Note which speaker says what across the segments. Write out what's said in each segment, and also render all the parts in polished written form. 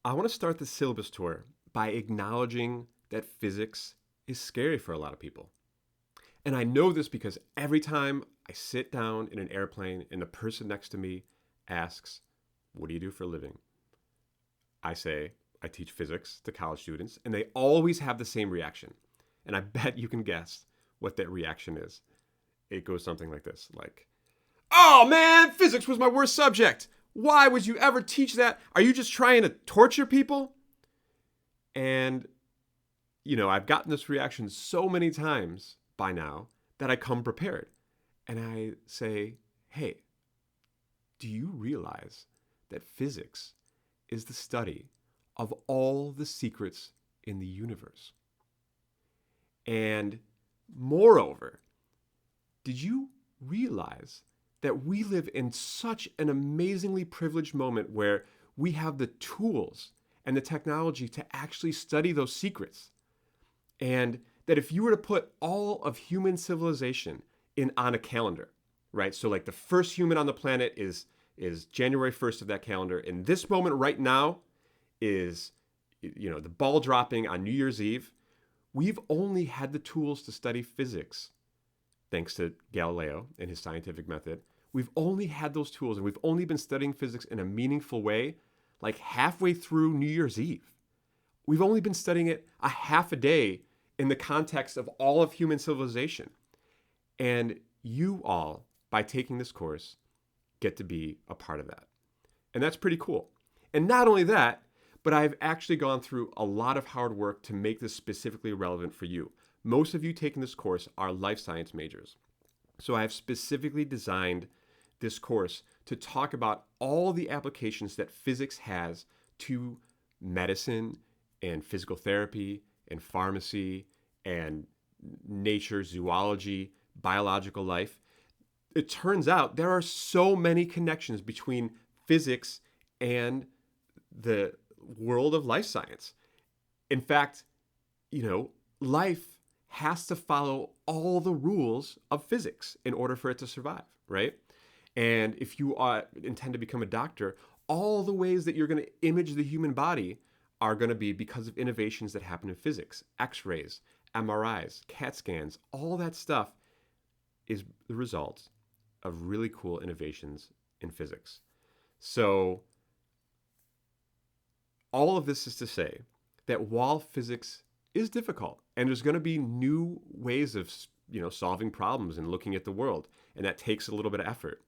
Speaker 1: I want to start the syllabus tour by acknowledging that physics is scary for a lot of people. And I know this because every time I sit down in an airplane and the person next to me asks, "What do you do for a living?" I say, "I teach physics to college students," and they always have the same reaction. And I bet you can guess what that reaction is. It goes something like this, like, "Oh man, physics was my worst subject. Why would you ever teach that? Are you just trying to torture people?" And, I've gotten this reaction so many times by now that I come prepared. And I say, "Hey, do you realize that physics is the study of all the secrets in the universe? And moreover, did you realize that we live in such an amazingly privileged moment where we have the tools and the technology to actually study those secrets? And that if you were to put all of human civilization in on a calendar, right? So like the first human on the planet is January 1st of that calendar. And this moment right now is the ball dropping on New Year's Eve. We've only had the tools to study physics thanks to Galileo and his scientific method. We've only had those tools, and we've only been studying physics in a meaningful way like halfway through New Year's Eve. We've only been studying it a half a day in the context of all of human civilization. And you all, by taking this course, get to be a part of that. And that's pretty cool. And not only that, but I've actually gone through a lot of hard work to make this specifically relevant for you. Most of you taking this course are life science majors. So I have specifically designed this course to talk about all the applications that physics has to medicine and physical therapy and pharmacy and nature, zoology, biological life. It turns out there are so many connections between physics and the world of life science. In fact, life has to follow all the rules of physics in order for it to survive, right? And if you intend to become a doctor, all the ways that you're going to image the human body are going to be because of innovations that happen in physics. X-rays, MRIs, CAT scans, all that stuff is the result of really cool innovations in physics. So all of this is to say that while physics is difficult and there's going to be new ways of solving problems and looking at the world, and that takes a little bit of effort,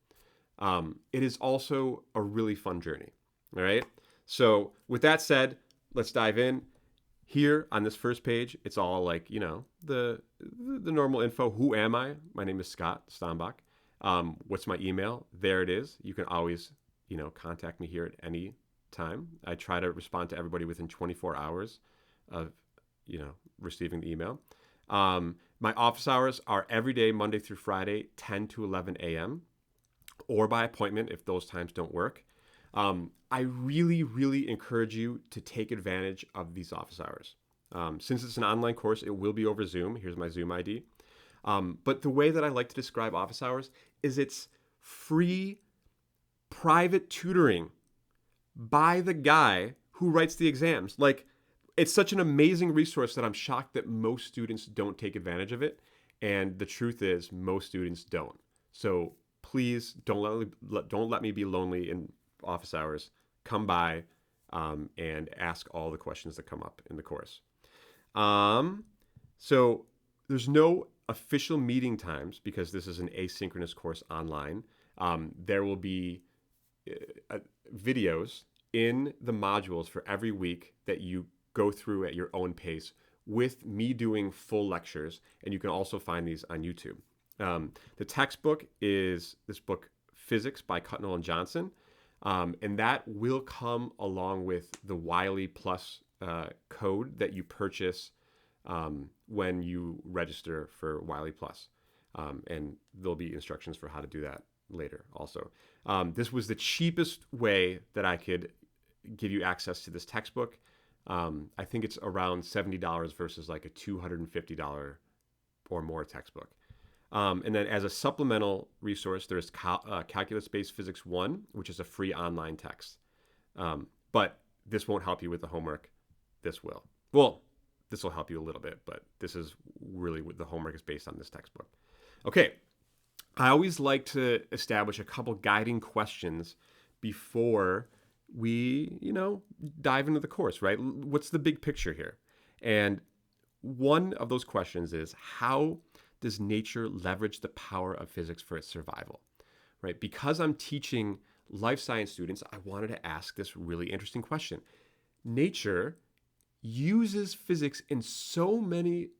Speaker 1: it is also a really fun journey. All right. So with that said, let's dive in. Here on this first page, it's all like the normal info. Who am I? My name is Scott Stombach. What's my email? There it is. You can always contact me here at any time. I try to respond to everybody within 24 hours of receiving the email. My office hours are every day, Monday through Friday, 10 to 11 a.m. or by appointment if those times don't work. I really, really encourage you to take advantage of these office hours. Since it's an online course, it will be over Zoom. Here's my Zoom ID. But the way that I like to describe office hours is it's free private tutoring by the guy who writes the exams. Like, it's such an amazing resource that I'm shocked that most students don't take advantage of it. And the truth is, most students don't. So please don't let me be lonely in office hours. Come by and ask all the questions that come up in the course. So there's no official meeting times because this is an asynchronous course online. There will be videos in the modules for every week that you go through at your own pace with me doing full lectures, and you can also find these on YouTube. The textbook is this book, Physics by Cutnell and Johnson, and that will come along with the Wiley Plus code that you purchase when you register for Wiley Plus. And there'll be instructions for how to do that later also. This was the cheapest way that I could give you access to this textbook. I think it's around $70 versus like a $250 or more textbook. And then as a supplemental resource, there's Calculus-Based Physics 1, which is a free online text. But this won't help you with the homework. This will. Well, this will help you a little bit, but this is really what the homework is based on this textbook. Okay. I always like to establish a couple guiding questions before we, dive into the course, right? What's the big picture here? And one of those questions is, how does nature leverage the power of physics for its survival? Right? Because I'm teaching life science students, I wanted to ask this really interesting question. Nature uses physics in so many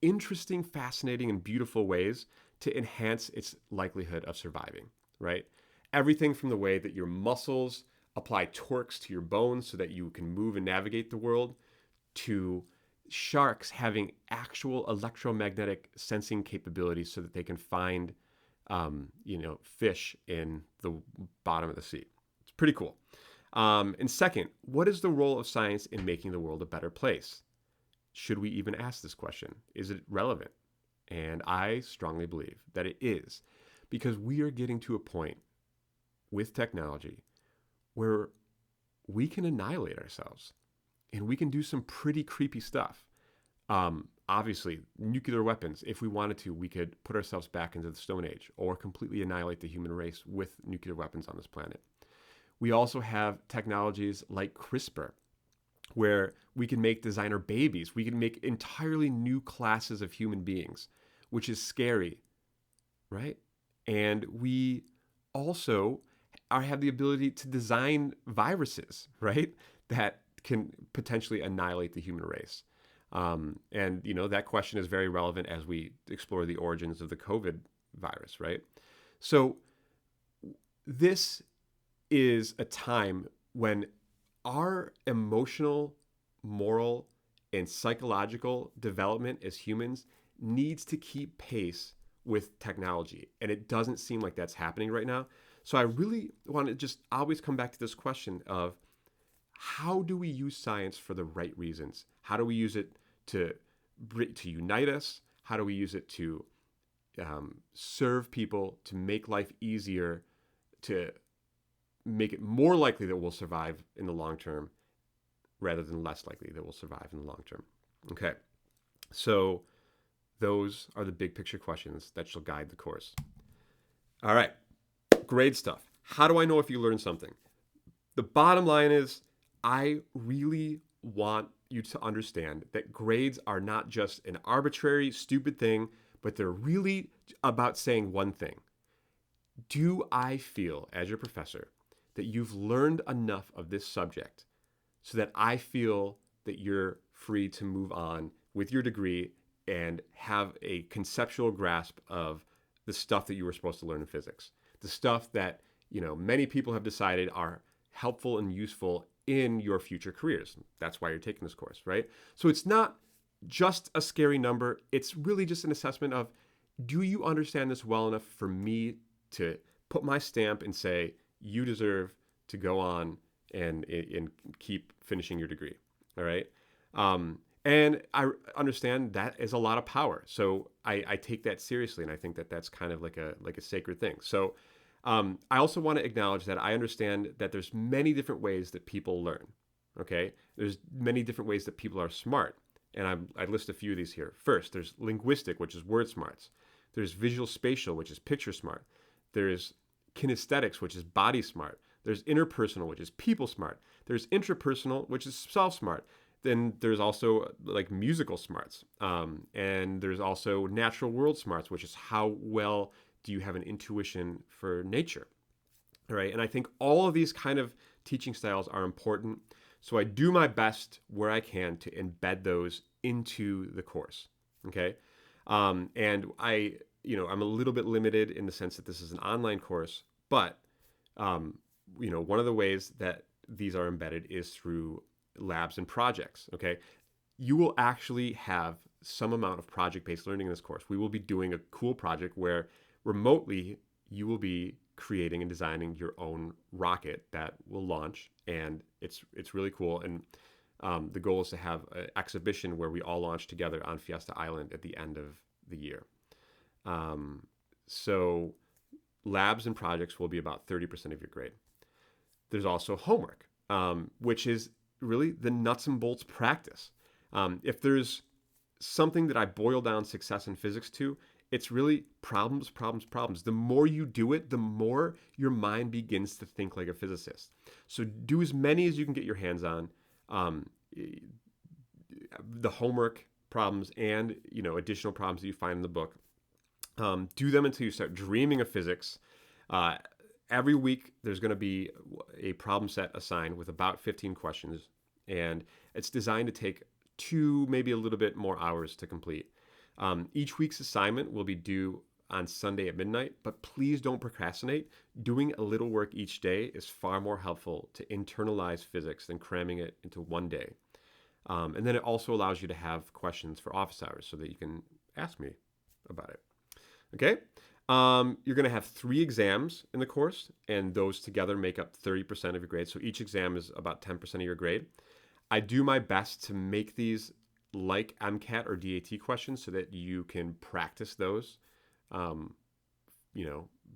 Speaker 1: interesting, fascinating, and beautiful ways to enhance its likelihood of surviving, right? Everything from the way that your muscles apply torques to your bones so that you can move and navigate the world, to sharks having actual electromagnetic sensing capabilities so that they can find, fish in the bottom of the sea. It's pretty cool. And second, what is the role of science in making the world a better place? Should we even ask this question? Is it relevant? And I strongly believe that it is, because we are getting to a point with technology where we can annihilate ourselves and we can do some pretty creepy stuff. Obviously, nuclear weapons, if we wanted to, we could put ourselves back into the Stone Age or completely annihilate the human race with nuclear weapons on this planet. We also have technologies like CRISPR, where we can make designer babies. We can make entirely new classes of human beings, which is scary, right? And we also have the ability to design viruses, right, that can potentially annihilate the human race. That question is very relevant as we explore the origins of the COVID virus, right? So this is a time when our emotional, moral, and psychological development as humans needs to keep pace with technology. And it doesn't seem like that's happening right now. So I really want to just always come back to this question of, how do we use science for the right reasons? How do we use it to unite us? How do we use it to serve people, to make life easier, to make it more likely that we'll survive in the long term rather than less likely that we'll survive in the long term? Okay, so those are the big picture questions that shall guide the course. All right, grade stuff. How do I know if you learned something? The bottom line is, I really want you to understand that grades are not just an arbitrary, stupid thing, but they're really about saying one thing. Do I feel, as your professor, that you've learned enough of this subject so that I feel that you're free to move on with your degree and have a conceptual grasp of the stuff that you were supposed to learn in physics, the stuff that many people have decided are helpful and useful in your future careers. That's why you're taking this course, right? So it's not just a scary number. It's really just an assessment of, do you understand this well enough for me to put my stamp and say, you deserve to go on and keep finishing your degree, all right? And I understand that is a lot of power. So I take that seriously, and I think that that's kind of like a sacred thing. So I also want to acknowledge that I understand that there's many different ways that people learn, okay? There's many different ways that people are smart, and I list a few of these here. First, there's linguistic, which is word smarts. There's visual spatial, which is picture smart. There's kinesthetics, which is body smart. There's interpersonal, which is people smart. There's intrapersonal, which is self smart. Then there's also like musical smarts. And there's also natural world smarts, which is how well do you have an intuition for nature, all right? And I think all of these kind of teaching styles are important. So I do my best where I can to embed those into the course, okay? And I'm a little bit limited in the sense that this is an online course, but, one of the ways that these are embedded is through labs and projects, okay? You will actually have some amount of project-based learning in this course. We will be doing a cool project where remotely you will be creating and designing your own rocket that will launch, and it's really cool. And the goal is to have an exhibition where we all launch together on Fiesta Island at the end of the year. So labs and projects will be about 30% of your grade. There's also homework, which is really the nuts and bolts practice. If there's something that I boil down success in physics to, it's really problems, problems, problems. The more you do it, the more your mind begins to think like a physicist. So do as many as you can get your hands on. Um, the homework problems and additional problems that you find in the book. Do them until you start dreaming of physics. Every week, there's going to be a problem set assigned with about 15 questions, and it's designed to take 2, maybe a little bit more hours to complete. Each week's assignment will be due on Sunday at midnight, but please don't procrastinate. Doing a little work each day is far more helpful to internalize physics than cramming it into one day. And then it also allows you to have questions for office hours so that you can ask me about it. Okay? You're going to have 3 exams in the course, and those together make up 30% of your grade. So each exam is about 10% of your grade. I do my best to make these like MCAT or DAT questions so that you can practice those,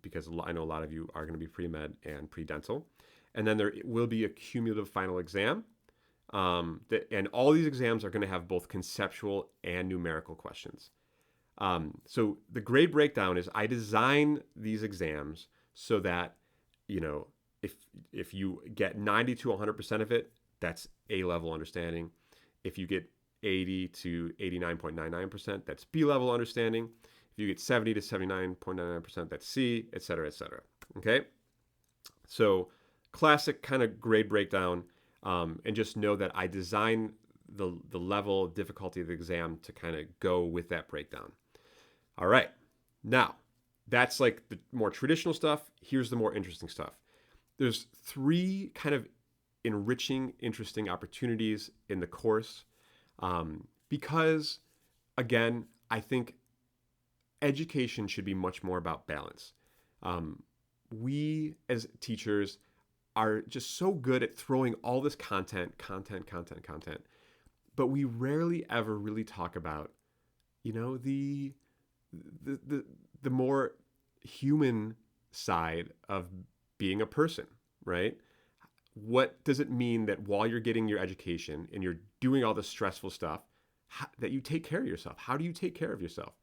Speaker 1: because I know a lot of you are going to be pre-med and pre-dental. And then there will be a cumulative final exam. And all these exams are going to have both conceptual and numerical questions. So the grade breakdown is I design these exams so that, if you get 90 to 100% of it, that's A-level understanding. If you get 80 to 89.99%, that's B-level understanding. If you get 70 to 79.99%, that's C, et cetera, et cetera. Okay? So classic kind of grade breakdown. And just know that I design the level of difficulty of the exam to kind of go with that breakdown. All right. Now, that's like the more traditional stuff. Here's the more interesting stuff. There's 3 kind of enriching, interesting opportunities in the course because, again, I think education should be much more about balance. We as teachers are just so good at throwing all this content, but we rarely ever really talk about, the more human side of being a person, right? What does it mean that while you're getting your education and you're doing all this stressful stuff, that you take care of yourself? How do you take care of yourself?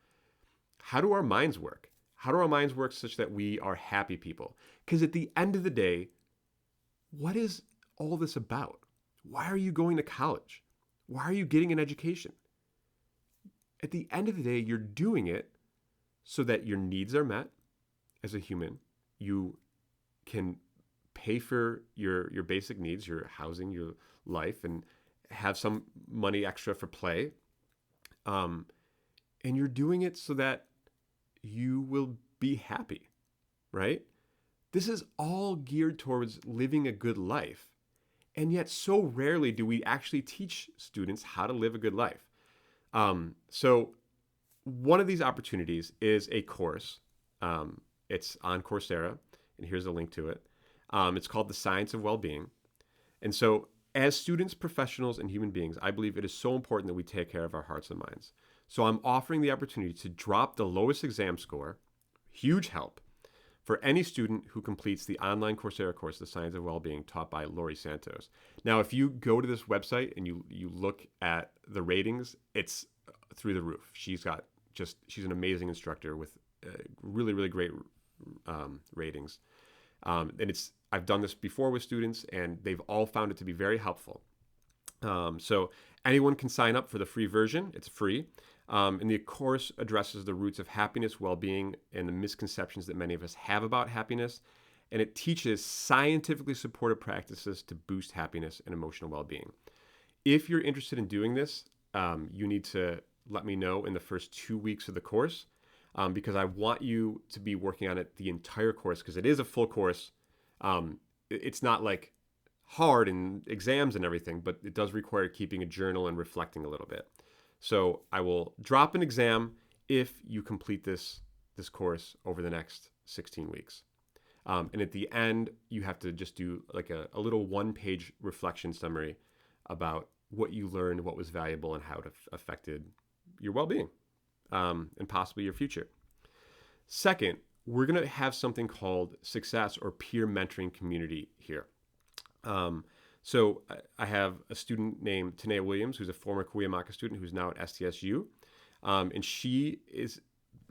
Speaker 1: How do our minds work? How do our minds work such that we are happy people? Because at the end of the day, what is all this about? Why are you going to college? Why are you getting an education? At the end of the day, you're doing it so that your needs are met as a human. You can pay for your basic needs, your housing, your life, and have some money extra for play. And you're doing it so that you will be happy, right? This is all geared towards living a good life. And yet so rarely do we actually teach students how to live a good life. So one of these opportunities is a course. It's on Coursera, and here's a link to it. It's called The Science of Well-Being. And so as students, professionals, and human beings, I believe it is so important that we take care of our hearts and minds. So I'm offering the opportunity to drop the lowest exam score, huge help, for any student who completes the online Coursera course, The Science of Well-Being, taught by Lori Santos. Now, if you go to this website and you look at the ratings, it's through the roof. She's an amazing instructor with really, really great ratings. And I've done this before with students, and they've all found it to be very helpful. So anyone can sign up for the free version. It's free. And the course addresses the roots of happiness, well-being, and the misconceptions that many of us have about happiness. And it teaches scientifically supported practices to boost happiness and emotional well-being. If you're interested in doing this, you need to let me know in the first 2 weeks of the course, because I want you to be working on it the entire course, because it is a full course. It's not like hard in exams and everything, but it does require keeping a journal and reflecting a little bit. So I will drop an exam if you complete this course over the next 16 weeks. And at the end, you have to just do like a little 1-page reflection summary about what you learned, what was valuable, and how it affected your well-being, and possibly your future. Second, we're going to have something called Success or Peer Mentoring Community here. So I have a student named Tanea Williams, who's a former Kuyamaka student who's now at SDSU. And she is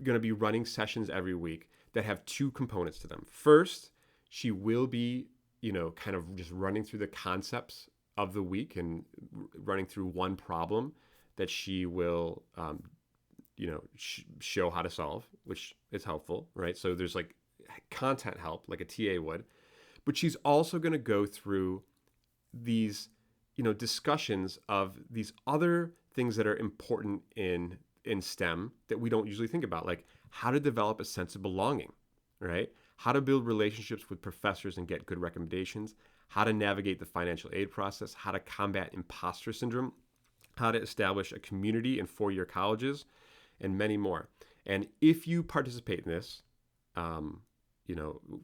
Speaker 1: going to be running sessions every week that have two components to them. First, she will be, kind of just running through the concepts of the week and running through one problem that she will, show how to solve, which is helpful, right? So there's like content help, like a TA would. But she's also going to go through these, discussions of these other things that are important in STEM that we don't usually think about, like how to develop a sense of belonging, right? How to build relationships with professors and get good recommendations, how to navigate the financial aid process, how to combat imposter syndrome, how to establish a community in four-year colleges, and many more. And if you participate in this,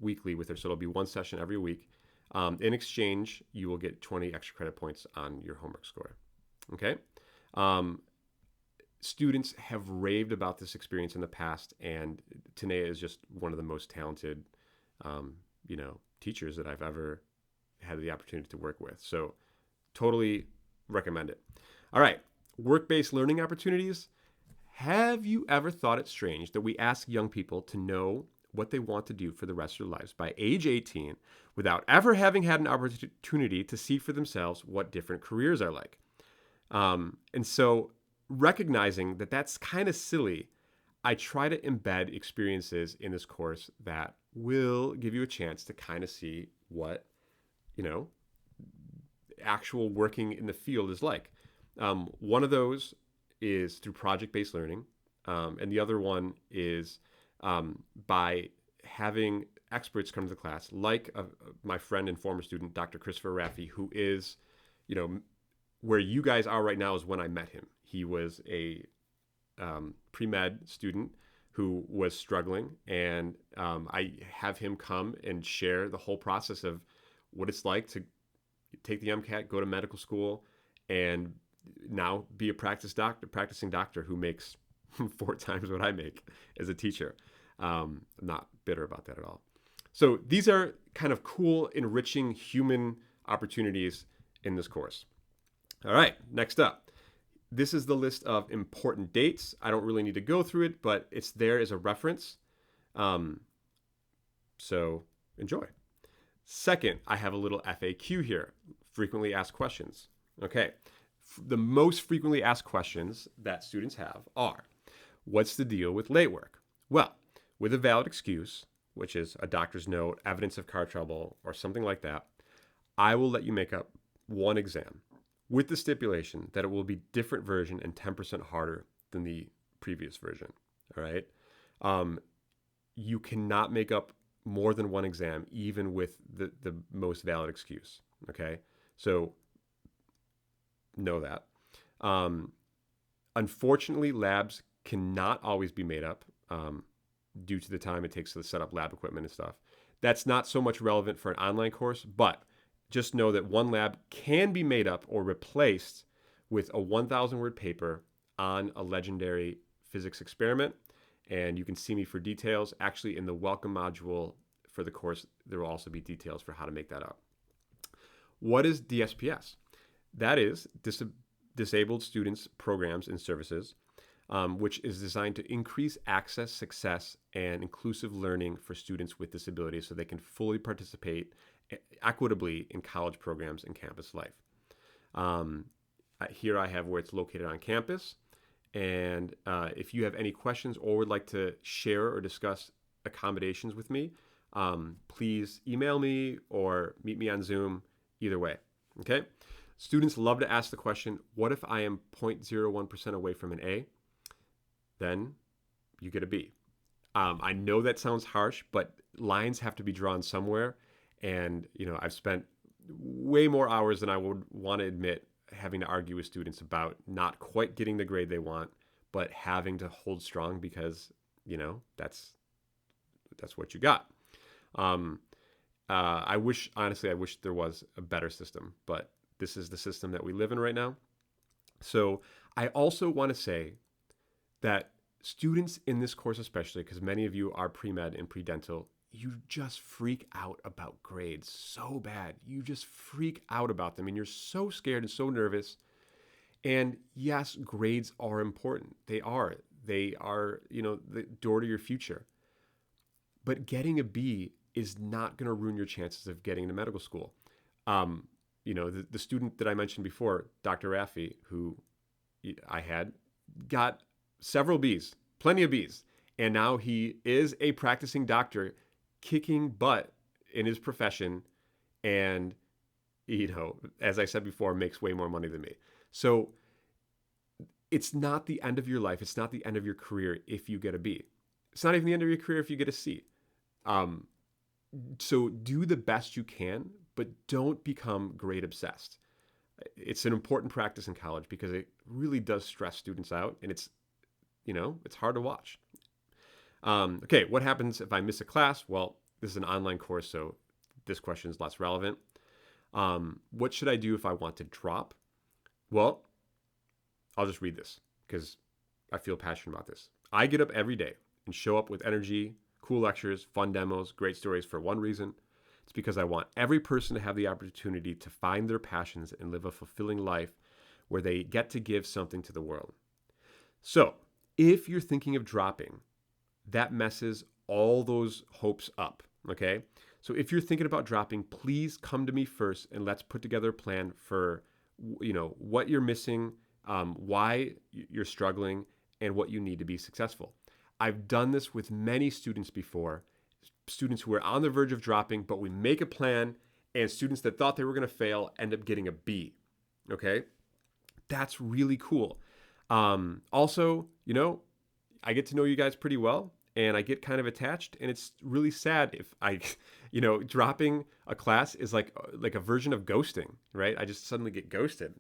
Speaker 1: weekly with her, so it'll be one session every week. In exchange, you will get 20 extra credit points on your homework score. Okay? Students have raved about this experience in the past, and Tanea is just one of the most talented, teachers that I've ever had the opportunity to work with. So totally recommend it. All right, work-based learning opportunities. Have you ever thought it strange that we ask young people to know what they want to do for the rest of their lives by age 18 without ever having had an opportunity to see for themselves what different careers are like? And so recognizing that that's kind of silly, I try to embed experiences in this course that will give you a chance to kind of see what, actual working in the field is like. One of those is through project-based learning, and the other one is by having experts come to the class, like my friend and former student, Dr. Christopher Raffi, who is, where you guys are right now is when I met him. He was a pre-med student who was struggling, and I have him come and share the whole process of what it's like to take the MCAT, go to medical school, and now be a practicing doctor who makes 4 times what I make as a teacher. I'm not bitter about that at all. So these are kind of cool, enriching human opportunities in this course. All right, next up. This is the list of important dates. I don't really need to go through it, but it's there as a reference. So enjoy. Second, I have a little FAQ here, frequently asked questions. Okay, the most frequently asked questions that students have are, what's the deal with late work? Well, with a valid excuse, which is a doctor's note, evidence of car trouble, or something like that, I will let you make up one exam with the stipulation that it will be different version and 10% harder than the previous version. All right. You cannot make up more than one exam, even with the most valid excuse. Okay. So know that. Unfortunately, labs cannot always be made up due to the time it takes to set up lab equipment and stuff. That's not so much relevant for an online course, but just know that one lab can be made up or replaced with a 1,000-word paper on a legendary physics experiment. And you can see me for details. Actually, in the welcome module for the course, there will also be details for how to make that up. What is DSPS? That is Disabled Students Programs and Services, which is designed to increase access, success, and inclusive learning for students with disabilities so they can fully participate equitably in college programs and campus life. Here I have where it's located on campus. And if you have any questions or would like to share or discuss accommodations with me, please email me or meet me on Zoom, either way. Okay? Students love to ask the question, what if I am 0.01% away from an A? Then you get a B. I know that sounds harsh, but lines have to be drawn somewhere. And, I've spent way more hours than I would want to admit having to argue with students about not quite getting the grade they want, but having to hold strong because, that's what you got. Honestly, I wish there was a better system, but this is the system that we live in right now. So I also want to say that students in this course, especially because many of you are pre-med and pre-dental, you just freak out about grades so bad. You just freak out about them and you're so scared and so nervous. And yes, grades are important. They are. They are, the door to your future. But getting a B is not going to ruin your chances of getting into medical school. The student that I mentioned before, Dr. Raffi, who I had, got several Bs, plenty of Bs. And now he is a practicing doctor, kicking butt in his profession. And, as I said before, makes way more money than me. So it's not the end of your life. It's not the end of your career if you get a B. It's not even the end of your career if you get a C. So do the best you can, but don't become grade obsessed. It's an important practice in college because it really does stress students out, and it's hard to watch. Okay, what happens if I miss a class? Well, this is an online course, so this question is less relevant. What should I do if I want to drop? Well, I'll just read this because I feel passionate about this. I get up every day and show up with energy, cool lectures, fun demos, great stories for one reason. It's because I want every person to have the opportunity to find their passions and live a fulfilling life where they get to give something to the world. So, if you're thinking of dropping, that messes all those hopes up, okay? So if you're thinking about dropping, please come to me first and let's put together a plan for, what you're missing, why you're struggling, and what you need to be successful. I've done this with many students before, students who are on the verge of dropping, but we make a plan, and students that thought they were going to fail end up getting a B, okay? That's really cool. Also, I get to know you guys pretty well, and I get kind of attached, and it's really sad if I, dropping a class is like a version of ghosting, right? I just suddenly get ghosted.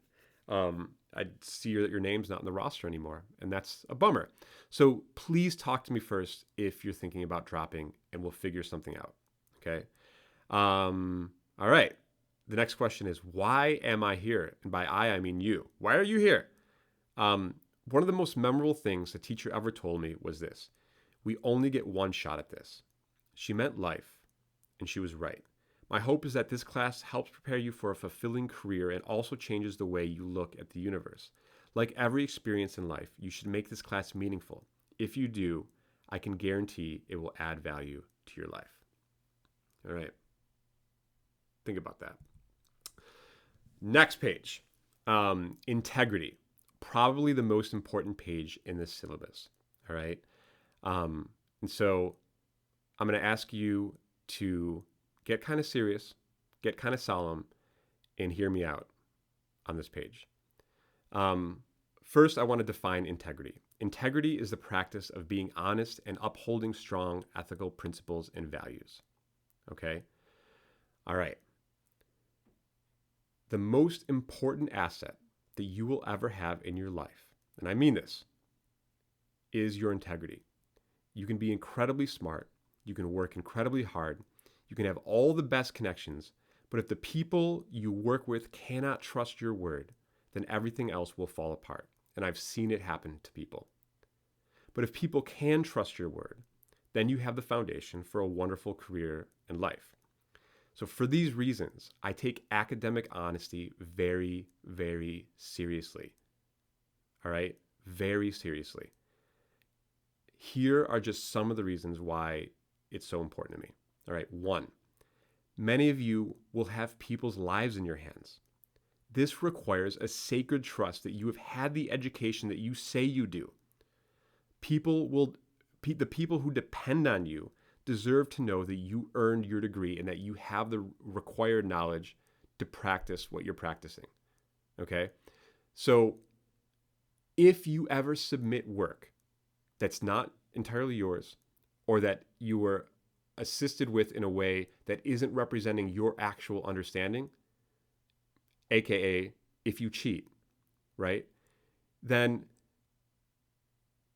Speaker 1: I see that your name's not in the roster anymore, and that's a bummer. So please talk to me first if you're thinking about dropping, and we'll figure something out, okay? All right. The next question is, why am I here? And by I mean you. Why are you here? One of the most memorable things a teacher ever told me was this: we only get one shot at this. She meant life, and she was right. My hope is that this class helps prepare you for a fulfilling career and also changes the way you look at the universe. Like every experience in life, you should make this class meaningful. If you do, I can guarantee it will add value to your life. All right. Think about that. Next page. Integrity. Probably the most important page in this syllabus. All right. And so I'm going to ask you to get kind of serious, get kind of solemn, and hear me out on this page. First, I want to define integrity. Integrity is the practice of being honest and upholding strong ethical principles and values. Okay? All right. The most important asset that you will ever have in your life, and I mean this, is your integrity. You can be incredibly smart. You can work incredibly hard. You can have all the best connections, but if the people you work with cannot trust your word, then everything else will fall apart. And I've seen it happen to people. But if people can trust your word, then you have the foundation for a wonderful career and life. So for these reasons, I take academic honesty very, very seriously. All right? Very seriously. Here are just some of the reasons why it's so important to me. All right, 1, many of you will have people's lives in your hands. This requires a sacred trust that you have had the education that you say you do. The people who depend on you deserve to know that you earned your degree and that you have the required knowledge to practice what you're practicing. Okay? So if you ever submit work that's not entirely yours, or that you were assisted with in a way that isn't representing your actual understanding, aka if you cheat, right, then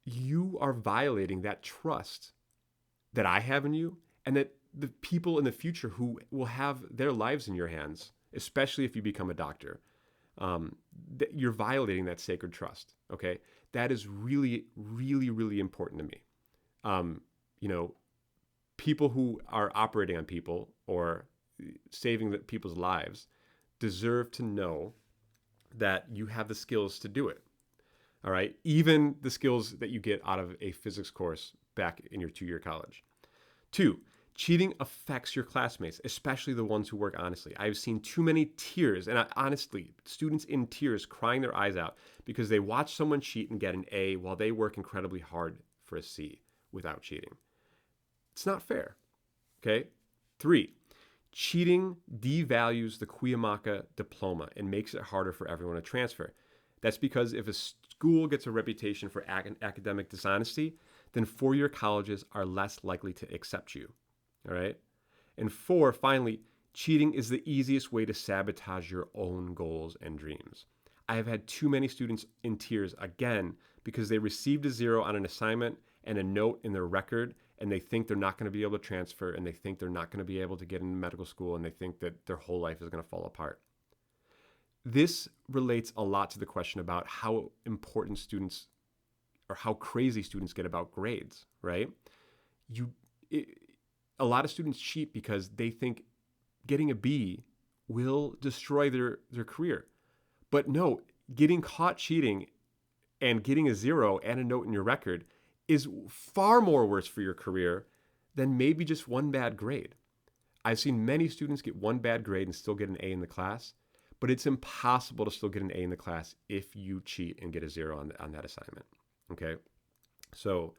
Speaker 1: you are violating that trust that I have in you and that the people in the future who will have their lives in your hands, especially if you become a doctor, you're violating that sacred trust, okay? That is really, really, really important to me. people who are operating on people or saving people's lives deserve to know that you have the skills to do it. All right. Even the skills that you get out of a physics course back in your 2-year college. 2, cheating affects your classmates, especially the ones who work honestly. I've seen too many tears, and honestly, students in tears crying their eyes out because they watch someone cheat and get an A while they work incredibly hard for a C without cheating. It's not fair. Okay. 3, cheating devalues the Cuyamaca diploma and makes it harder for everyone to transfer. That's because if a school gets a reputation for academic dishonesty, then 4-year colleges are less likely to accept you. All right. And 4, finally, cheating is the easiest way to sabotage your own goals and dreams. I have had too many students in tears again because they received a 0 on an assignment and a note in their record, and they think they're not going to be able to transfer, and they think they're not going to be able to get into medical school, and they think that their whole life is going to fall apart. This relates a lot to the question about how important students or how crazy students get about grades, right? A lot of students cheat because they think getting a B will destroy their career. But no, getting caught cheating and getting a 0 and a note in your record is far more worse for your career than maybe just one bad grade. I've seen many students get one bad grade and still get an A in the class, but it's impossible to still get an A in the class if you cheat and get a 0 on that assignment. Okay? So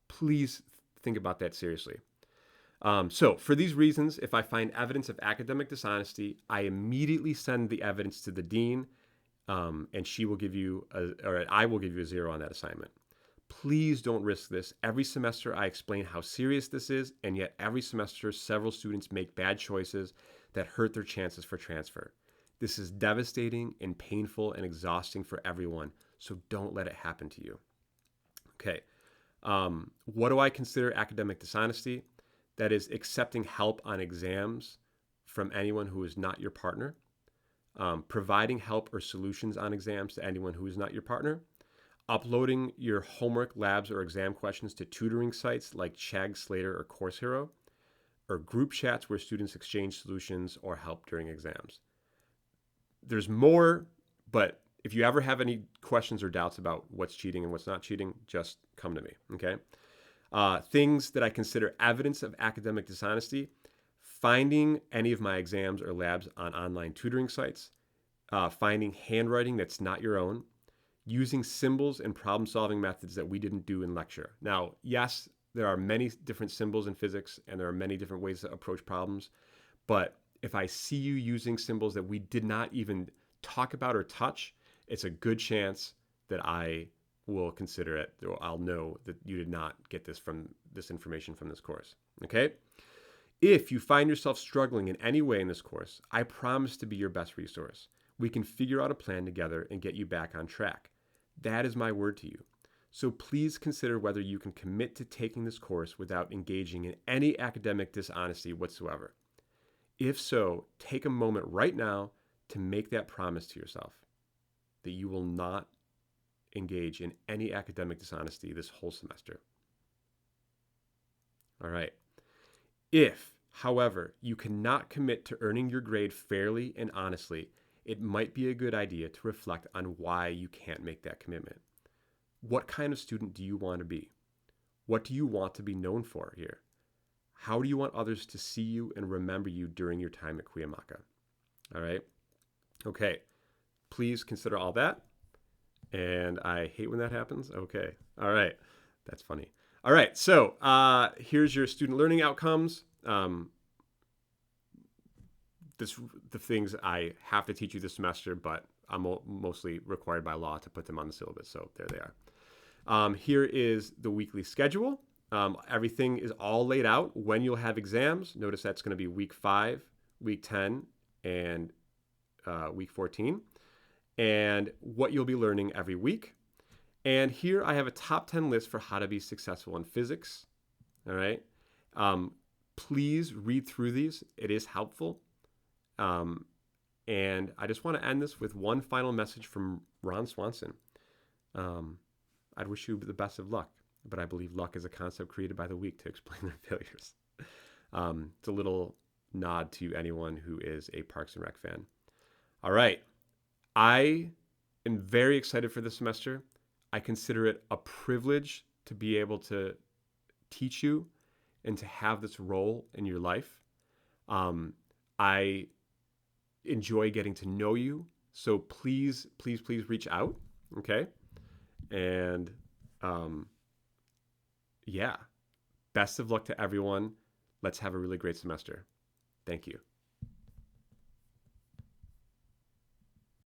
Speaker 1: please think about that seriously. So for these reasons, if I find evidence of academic dishonesty, I immediately send the evidence to the dean, and she will give you, or I will give you a 0 on that assignment. Please don't risk this. Every semester I explain how serious this is, and yet every semester several students make bad choices that hurt their chances for transfer. This is devastating and painful and exhausting for everyone, so don't let it happen to you. Okay, what do I consider academic dishonesty? That is accepting help on exams from anyone who is not your partner, providing help or solutions on exams to anyone who is not your partner, uploading your homework, labs, or exam questions to tutoring sites like Chegg, Slater, or Course Hero, or group chats where students exchange solutions or help during exams. There's more, but if you ever have any questions or doubts about what's cheating and what's not cheating, just come to me, okay? Things that I consider evidence of academic dishonesty: finding any of my exams or labs on online tutoring sites, finding handwriting that's not your own, using symbols and problem-solving methods that we didn't do in lecture. Now, yes, there are many different symbols in physics, and there are many different ways to approach problems, but if I see you using symbols that we did not even talk about or touch, it's a good chance that I will consider it, or I'll know that you did not get this information from this course, okay? If you find yourself struggling in any way in this course, I promise to be your best resource. We can figure out a plan together and get you back on track. That is my word to you. So please consider whether you can commit to taking this course without engaging in any academic dishonesty whatsoever. If so, take a moment right now to make that promise to yourself that you will not engage in any academic dishonesty this whole semester. All right. If, however, you cannot commit to earning your grade fairly and honestly, it might be a good idea to reflect on why you can't make that commitment. What kind of student do you want to be? What do you want to be known for here? How do you want others to see you and remember you during your time at Cuyamaca? All right. Okay. Please consider all that. And I hate when that happens. Okay. All right. That's funny. All right. So here's your student learning outcomes. The things I have to teach you this semester, but I'm mostly required by law to put them on the syllabus. So there they are. Here is the weekly schedule. Everything is all laid out when you'll have exams. Notice that's going to be week 5, week 10, and week 14, and what you'll be learning every week. And here I have a top 10 list for how to be successful in physics. All right. Please read through these. It is helpful. And I just want to end this with one final message from Ron Swanson. I'd wish you the best of luck, but I believe luck is a concept created by the weak to explain their failures. It's a little nod to anyone who is a Parks and Rec fan. All right. I am very excited for this semester. I consider it a privilege to be able to teach you and to have this role in your life. I enjoy getting to know you. So please, please, please reach out. Okay. And yeah, best of luck to everyone. Let's have a really great semester. Thank you.